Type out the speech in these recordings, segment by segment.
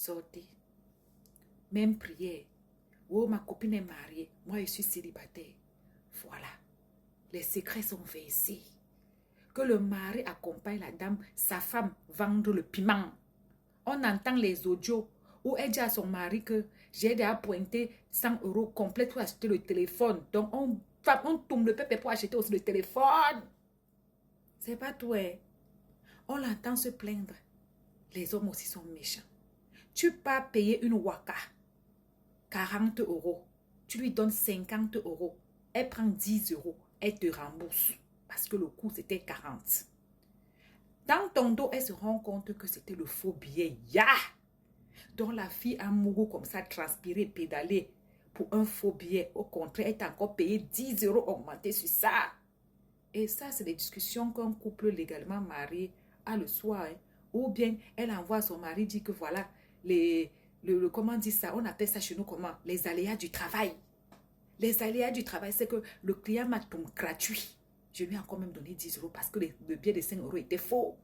sortez. Même prière. Oh, ma copine est mariée. Moi, je suis célibataire. Voilà. Les secrets sont versés. Que le mari accompagne la dame, sa femme, vendre le piment. On entend les audios où elle dit à son mari que j'ai déjà pointé 100 € complète pour acheter le téléphone. Donc, on tourne le pépé pour acheter aussi le téléphone. C'est pas tout, hein. On l'entend se plaindre. Les hommes aussi sont méchants. Tu pars payer une waka, 40 €. Tu lui donnes 50 €. Elle prend 10 €. Elle te rembourse. Parce que le coût, c'était 40. Dans ton dos, elle se rend compte que c'était le faux billet. Donc la fille a mouru comme ça, transpiré, pédalé pour un faux billet. Au contraire, elle t'a encore payé 10 € augmenté sur ça. Et ça, c'est des discussions qu'un couple légalement marié a le soir. Hein. Ou bien, elle envoie à son mari, dit que voilà, comment on dit ça? On appelle ça chez nous comment? Les aléas du travail. Les aléas du travail, c'est que le client m'a tout gratuit. Je lui ai encore même donné 10 € parce que le billet de 5 € était faux.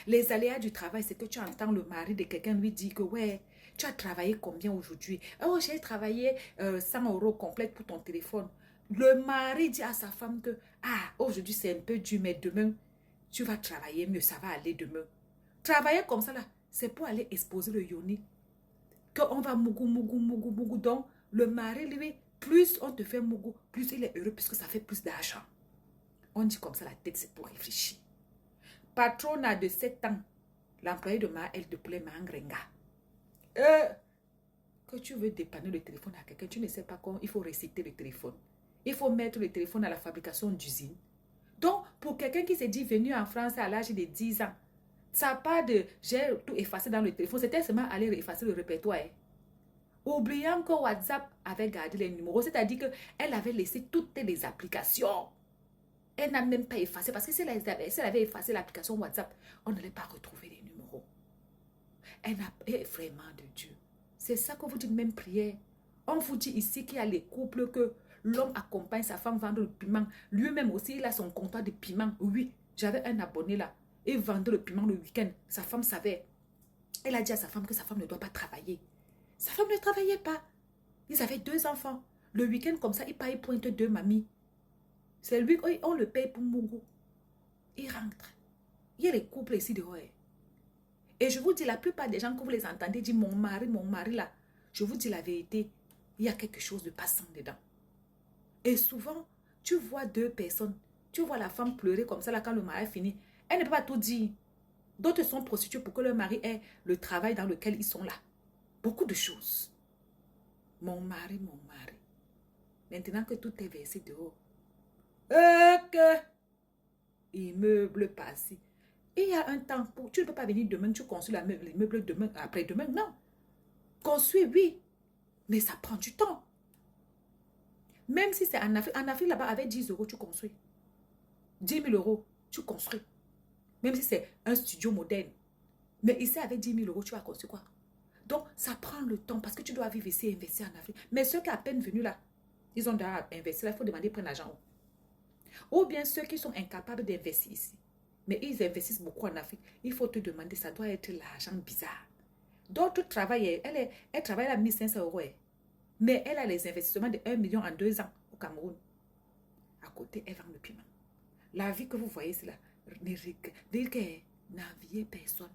Les aléas du travail, c'est que tu entends le mari de quelqu'un lui dire que ouais, tu as travaillé combien aujourd'hui? Oh, j'ai travaillé 100 € complète pour ton téléphone. Le mari dit à sa femme que ah, aujourd'hui c'est un peu dur, mais demain, tu vas travailler mieux, ça va aller demain. Travailler comme ça là, c'est pour aller exposer le yoni. Qu'on va mougou, mougou, mougou, mougou. Donc, le mari, lui, plus on te fait mougou, plus il est heureux puisque ça fait plus d'argent. On dit comme ça, la tête, c'est pour réfléchir. Patron a de 7 ans. L'employé de ma elle de poulet mangrenga. Que tu veux dépanner le téléphone à quelqu'un, tu ne sais pas comment il faut réciter le téléphone. Il faut mettre le téléphone à la fabrication d'usine. Donc, pour quelqu'un qui s'est dit venu en France à l'âge de 10 ans, ça n'a pas de j'ai tout effacé dans le téléphone, c'était seulement aller effacer le répertoire. Oubliant que WhatsApp avait gardé les numéros, c'est-à-dire qu'elle avait laissé toutes les applications. Elle n'a même pas effacé, parce que si elle avait effacé l'application WhatsApp, on n'allait pas retrouver les numéros. Elle n'a pas vraiment de Dieu. C'est ça que vous dites même prière. On vous dit ici qu'il y a les couples que l'homme accompagne sa femme vendre le piment. Lui-même aussi, il a son comptoir de piment. Oui, j'avais un abonné là. Il vendait le piment le week-end. Sa femme savait. Elle a dit à sa femme que sa femme ne doit pas travailler. Sa femme ne travaillait pas. Ils avaient 2 enfants. Le week-end comme ça, il paye pointe 2 mamies. C'est lui, on le paye pour Mougou. Il rentre. Il y a les couples ici dehors. Et je vous dis, la plupart des gens que vous les entendez dire mon mari là, je vous dis la vérité, il y a quelque chose de passant dedans. Et souvent, tu vois 2 personnes, tu vois la femme pleurer comme ça là quand le mari finit. Elle ne peut pas tout dire. D'autres sont prostituées pour que leur mari ait le travail dans lequel ils sont là. Beaucoup de choses. Mon mari, mon mari. Maintenant que tout est versé dehors. Immeuble passé. Et il y a un temps pour... Tu ne peux pas venir demain, tu construis l'immeuble demain, après-demain. Non. Construire, oui. Mais ça prend du temps. Même si c'est en Afrique là-bas, avec 10 €, tu construis. 10 000 €, tu construis. Même si c'est un studio moderne. Mais ici, avec 10 000 €, tu vas construire quoi? Donc, ça prend le temps parce que tu dois vivre ici et investir en Afrique. Mais ceux qui sont à peine venus là, ils ont déjà investi là, il faut demander prendre l'argent. Ou bien ceux qui sont incapables d'investir ici. Mais ils investissent beaucoup en Afrique. Il faut te demander, ça doit être l'argent bizarre. D'autres travaillent, elle travaille à 1 500 €. Mais elle a les investissements de 1 million en 2 ans au Cameroun. À côté, elle vend le piment. La vie que vous voyez, c'est là. N'enviez personne.